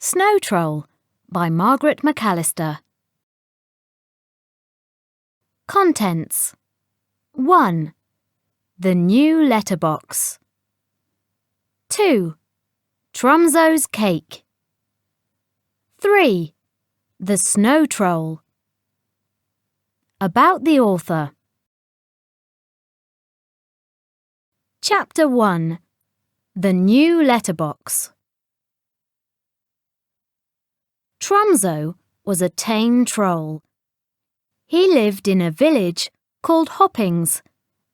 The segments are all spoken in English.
Snow Troll by Margaret McAllister. Contents 1. The new letterbox. 2. Tromso's cake. 3. The Snow Troll. About the author. Chapter 1. The new letterbox. Tromso was a tame troll. He lived in a village called Hoppings,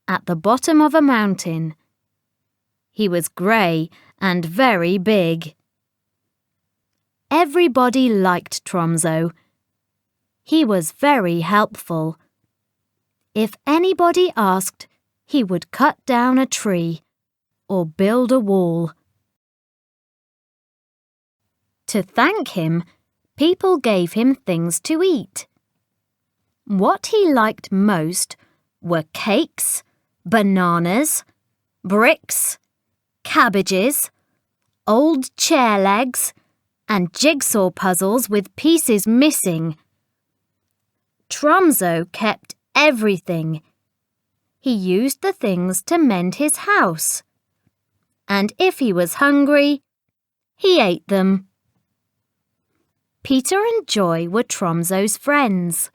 at the bottom of a mountain. He was grey and very big. Everybody liked Tromso. He was very helpful. If anybody asked, he would cut down a tree or build a wall. To thank him, people gave him things to eat. What he liked most were cakes, bananas, bricks, cabbages, old chair legs, and jigsaw puzzles with pieces missing. Tromso kept everything. He used the things to mend his house. And if he was hungry, he ate them. Peter and Joy were Tromso's friends.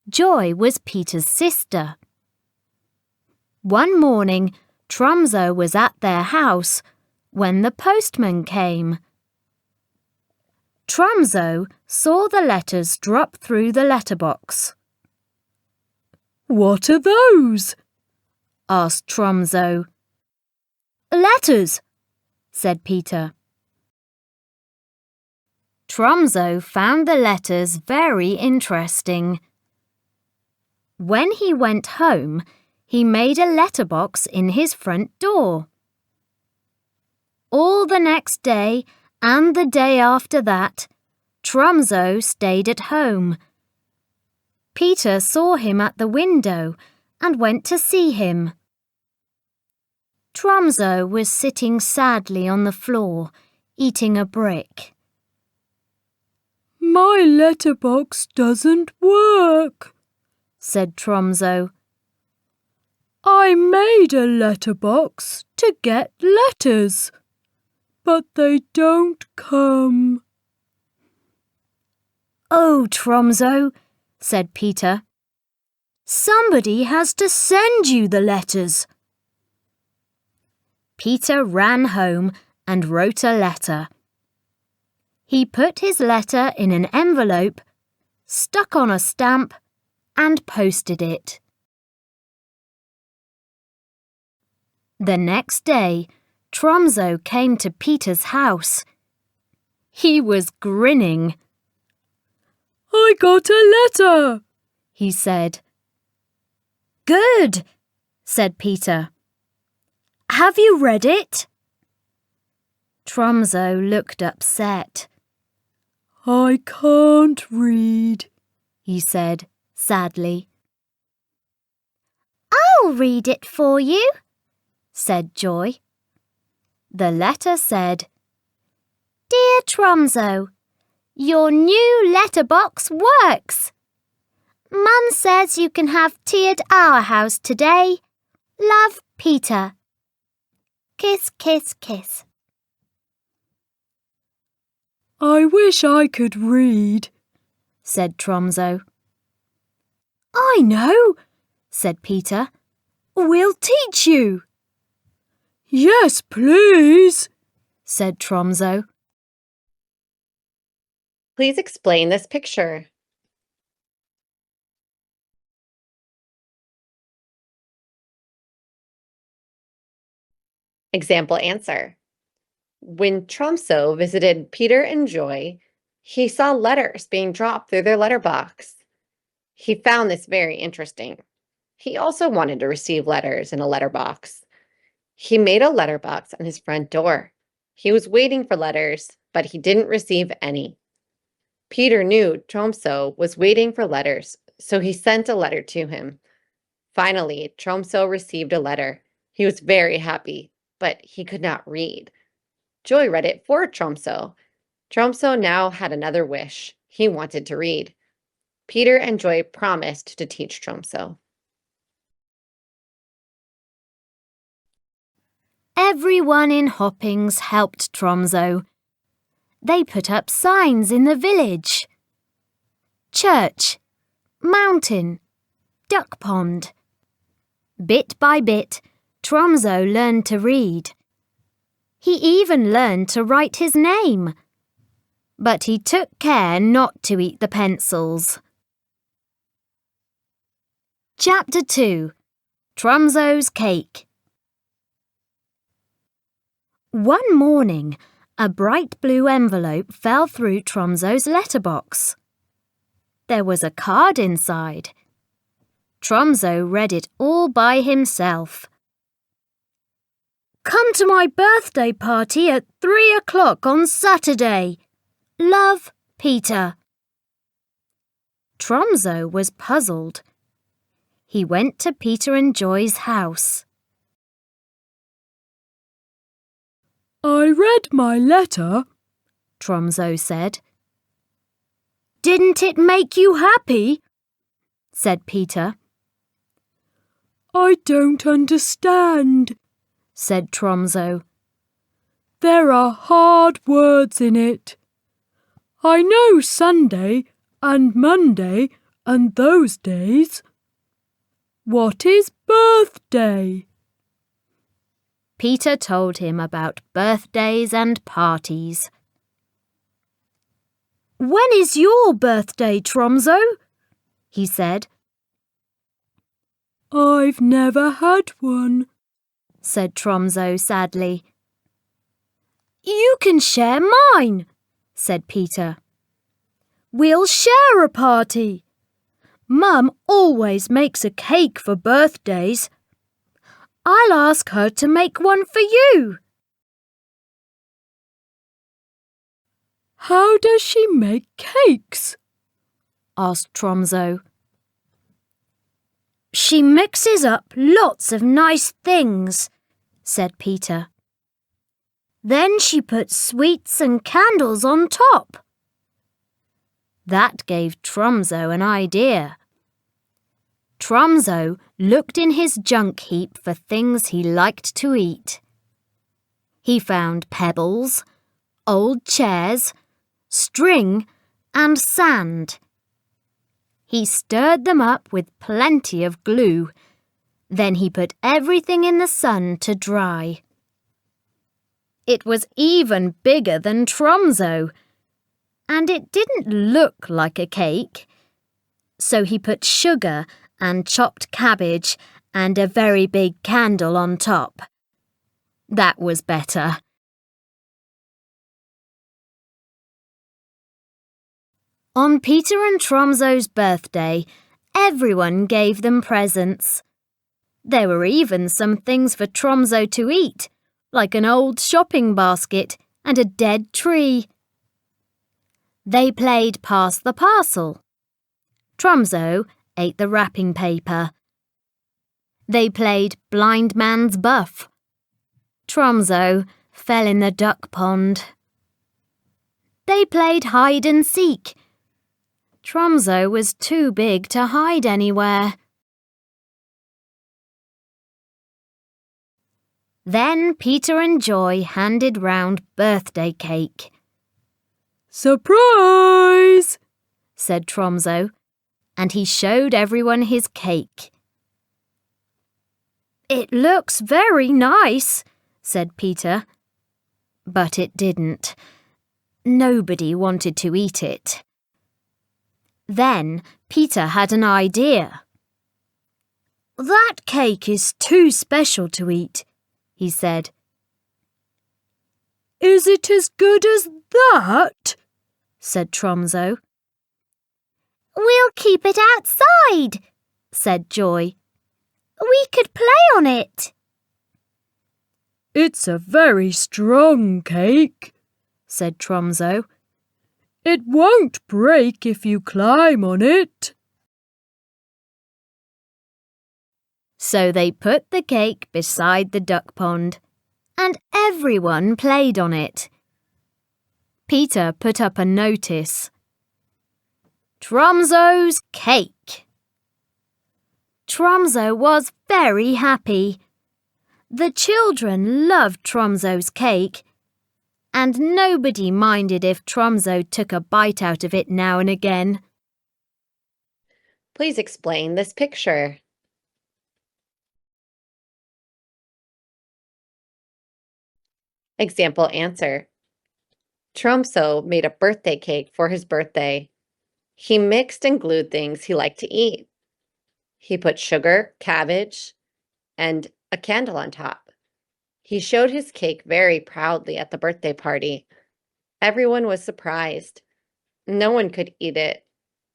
Joy was Peter's sister. One morning, Tromso was at their house when the postman came. Tromso saw the letters drop through the letterbox. "What are those?" asked Tromso. "Letters," said Peter. Tromso found the letters very interesting. When he went home, he made a letterbox in his front door. All the next day and the day after that, Tromso stayed at home. Peter saw him at the window and went to see him. Tromso was sitting sadly on the floor, eating a brick. "My letterbox doesn't work," said Tromso. "I made a letterbox to get letters, but they don't come." "Oh, Tromso," said Peter. "Somebody has to send you the letters." Peter ran home and wrote a letter. He put his letter in an envelope, stuck on a stamp, and posted it. The next day, Tromso came to Peter's house. He was grinning. "I got a letter," he said. "Good," said Peter. "Have you read it?" Tromso looked upset. "I can't read," he said sadly. "I'll read it for you," said Joy. The letter said, "Dear Tromso, your new letterbox works. Mum says you can have tea at our house today. Love, Peter. Kiss, kiss, kiss." "I wish I could read," said Tromso. "I know," said Peter. "We'll teach you." "Yes, please," said Tromso. Please explain this picture. Example answer. When Tromso visited Peter and Joy, he saw letters being dropped through their letterbox. He found this very interesting. He also wanted to receive letters in a letterbox. He made a letterbox on his front door. He was waiting for letters, but he didn't receive any. Peter knew Tromso was waiting for letters, so he sent a letter to him. Finally, Tromso received a letter. He was very happy, but he could not read. Joy read it for Tromso. Tromso now had another wish. He wanted to read. Peter and Joy promised to teach Tromso. Everyone in Hoppings helped Tromso. They put up signs in the village. Church, mountain, duck pond. Bit by bit, Tromso learned to read. He even learned to write his name. But he took care not to eat the pencils. Chapter 2. Tromso's Cake. One morning, a bright blue envelope fell through Tromso's letterbox. There was a card inside. Tromso read it all by himself. Come to my birthday party at 3 o'clock on Saturday. Love, Peter. Tromso was puzzled. He went to Peter and Joy's house. I read my letter, Tromso said. Didn't it make you happy? Said Peter. I don't understand, said Tromso. There are hard words in it. I know Sunday and Monday and those days. What is birthday? Peter told him about birthdays and parties. When is your birthday, Tromso? He said. I've never had one, said Tromso sadly. You can share mine, said Peter. We'll share a party. Mum always makes a cake for birthdays. I'll ask her to make one for you. How does she make cakes? Asked Tromso. She mixes up lots of nice things, said Peter. Then she puts sweets and candles on top. That gave Tromso an idea. Tromso looked in his junk heap for things he liked to eat. He found pebbles, old chairs, string, and sand. He stirred them up with plenty of glue. Then he put everything in the sun to dry. It was even bigger than Tromso, and it didn't look like a cake. So he put sugar and chopped cabbage and a very big candle on top. That was better. On Peter and Tromso's birthday, everyone gave them presents. There were even some things for Tromso to eat, like an old shopping basket and a dead tree. They played Pass the Parcel. Tromso ate the wrapping paper. They played Blind Man's Buff. Tromso fell in the duck pond. They played hide and seek. Tromso was too big to hide anywhere. Then Peter and Joy handed round birthday cake. Surprise! Said Tromso, and he showed everyone his cake. It looks very nice, said Peter. But it didn't. Nobody wanted to eat it. Then Peter had an idea. That cake is too special to eat, he said. Is it as good as that? Said Tromso. We'll keep it outside, said Joy. We could play on it. It's a very strong cake, said Tromso. It won't break if you climb on it. So they put the cake beside the duck pond, and everyone played on it. Peter put up a notice. Tromso's cake. Tromso was very happy. The children loved Tromso's cake, and nobody minded if Tromso took a bite out of it now and again. Please explain this picture. Example answer. Tromso made a birthday cake for his birthday. He mixed and glued things he liked to eat. He put sugar, cabbage, and a candle on top. He showed his cake very proudly at the birthday party. Everyone was surprised. No one could eat it.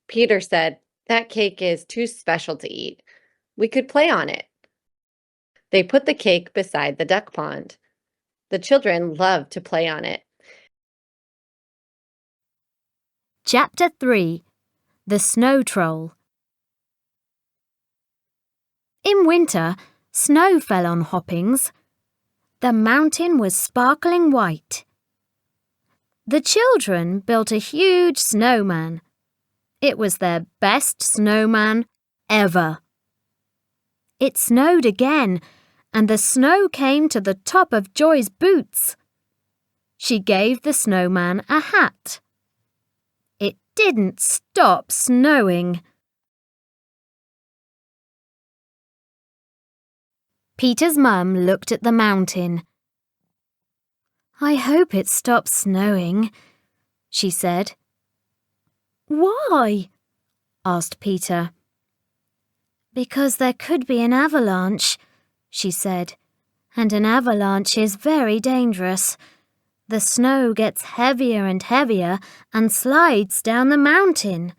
Peter said, "That cake is too special to eat. We could play on it." They put the cake beside the duck pond. The children loved to play on it. Chapter 3. The Snow Troll. In winter, snow fell on Hoppings. The mountain was sparkling white. The children built a huge snowman. It was their best snowman ever. It snowed again, and the snow came to the top of Joy's boots. She gave the snowman a hat. It didn't stop snowing. Peter's mum looked at the mountain. "I hope it stops snowing," she said. "Why?" asked Peter. "Because there could be an avalanche," she said, "and an avalanche is very dangerous. The snow gets heavier and heavier and slides down the mountain."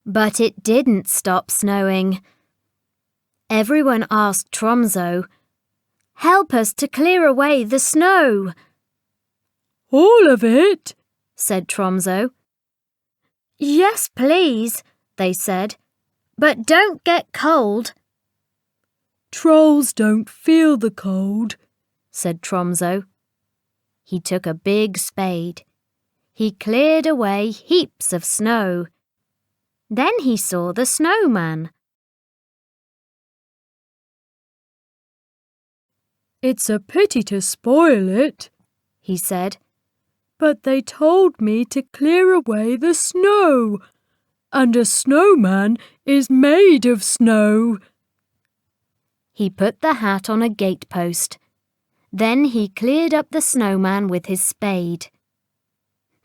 But it didn't stop snowing. Everyone asked Tromso, "Help us to clear away the snow." All of it? said Tromso. "Yes, please," they said, "but don't get cold." Trolls don't feel the cold, said Tromso. He took a big spade. He cleared away heaps of snow. Then he saw the snowman. "It's a pity to spoil it," he said. "but they told me to clear away the snow, and a snowman is made of snow." He put the hat on a gatepost. Then he cleared up the snowman with his spade.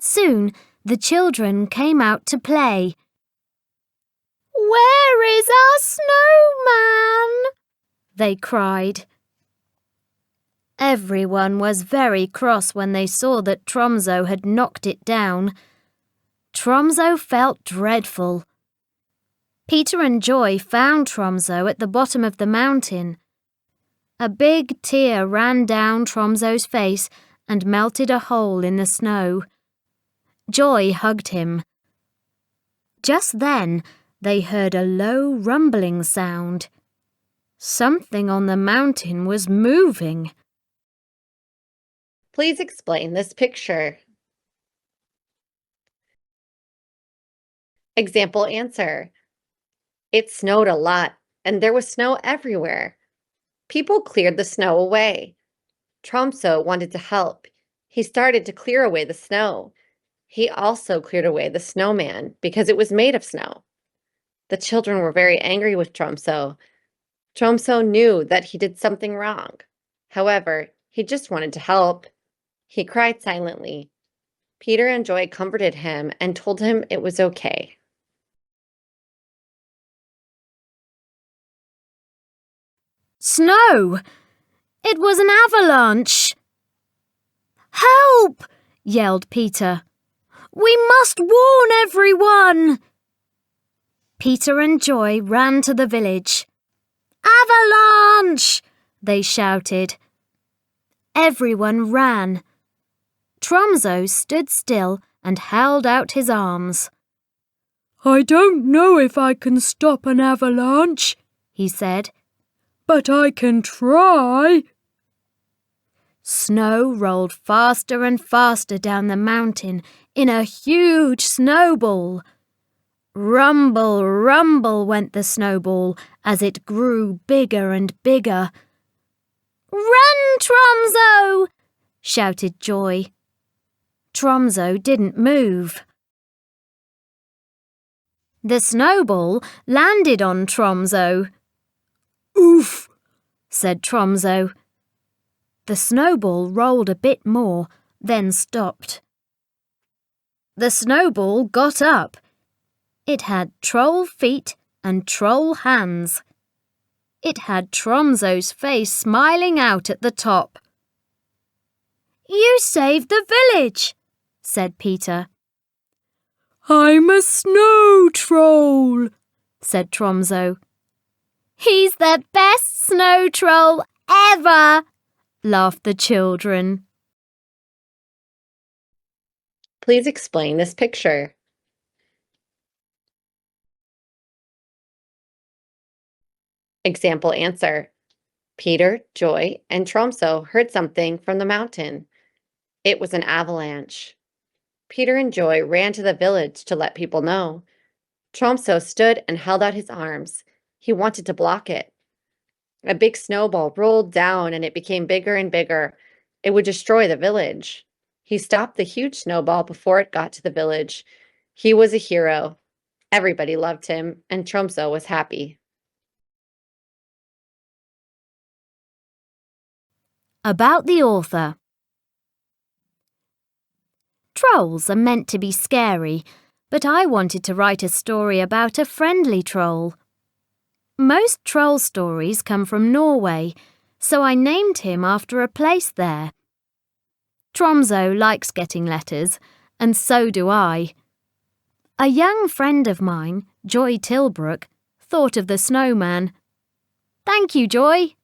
Soon the children came out to play. "Where is our snowman?" they cried. Everyone was very cross when they saw that Tromso had knocked it down. Tromso felt dreadful. Peter and Joy found Tromso at the bottom of the mountain. A big tear ran down Tromso's face and melted a hole in the snow. Joy hugged him. Just then, they heard a low rumbling sound. Something on the mountain was moving. Please explain this picture. Example answer. It snowed a lot, and there was snow everywhere. People cleared the snow away. Tromso wanted to help. He started to clear away the snow. He also cleared away the snowman because it was made of snow. The children were very angry with Tromso. Tromso knew that he did something wrong. However, he just wanted to help. He cried silently. Peter and Joy comforted him and told him it was okay. Snow! It was an avalanche! "Help!" yelled Peter. "We must warn everyone!" Peter and Joy ran to the village. "Avalanche!" they shouted. Everyone ran. Tromso stood still and held out his arms. "I don't know if I can stop an avalanche," he said, "but I can try." Snow rolled faster and faster down the mountain in a huge snowball. Rumble, rumble went the snowball as it grew bigger and bigger. "Run, Tromso!" shouted Joy. Tromso didn't move. The snowball landed on Tromso. Oof, said Tromso. The snowball rolled a bit more, then stopped. The snowball got up. It had troll feet and troll hands. It had Tromso's face smiling out at the top. "You saved the village," said Peter. I'm a snow troll, said Tromso. "He's the best snow troll ever," laughed the children. Please explain this picture. Example answer. Peter, Joy, and Tromso heard something from the mountain. It was an avalanche. Peter and Joy ran to the village to let people know. Tromso stood and held out his arms. He wanted to block it. A big snowball rolled down and it became bigger and bigger. It would destroy the village. He stopped the huge snowball before it got to the village. He was a hero. Everybody loved him, and Tromso was happy. About the author. Trolls are meant to be scary, but I wanted to write a story about a friendly troll. Most troll stories come from Norway, so I named him after a place there. Tromso likes getting letters, and so do I. A young friend of mine, Joy Tilbrook, thought of the snowman. Thank you, Joy.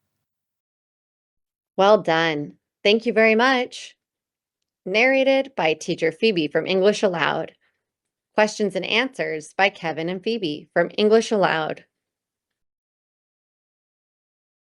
Well done. Thank you very much. Narrated by Teacher Phoebe from English Aloud. Questions and answers by Kevin and Phoebe from English Aloud.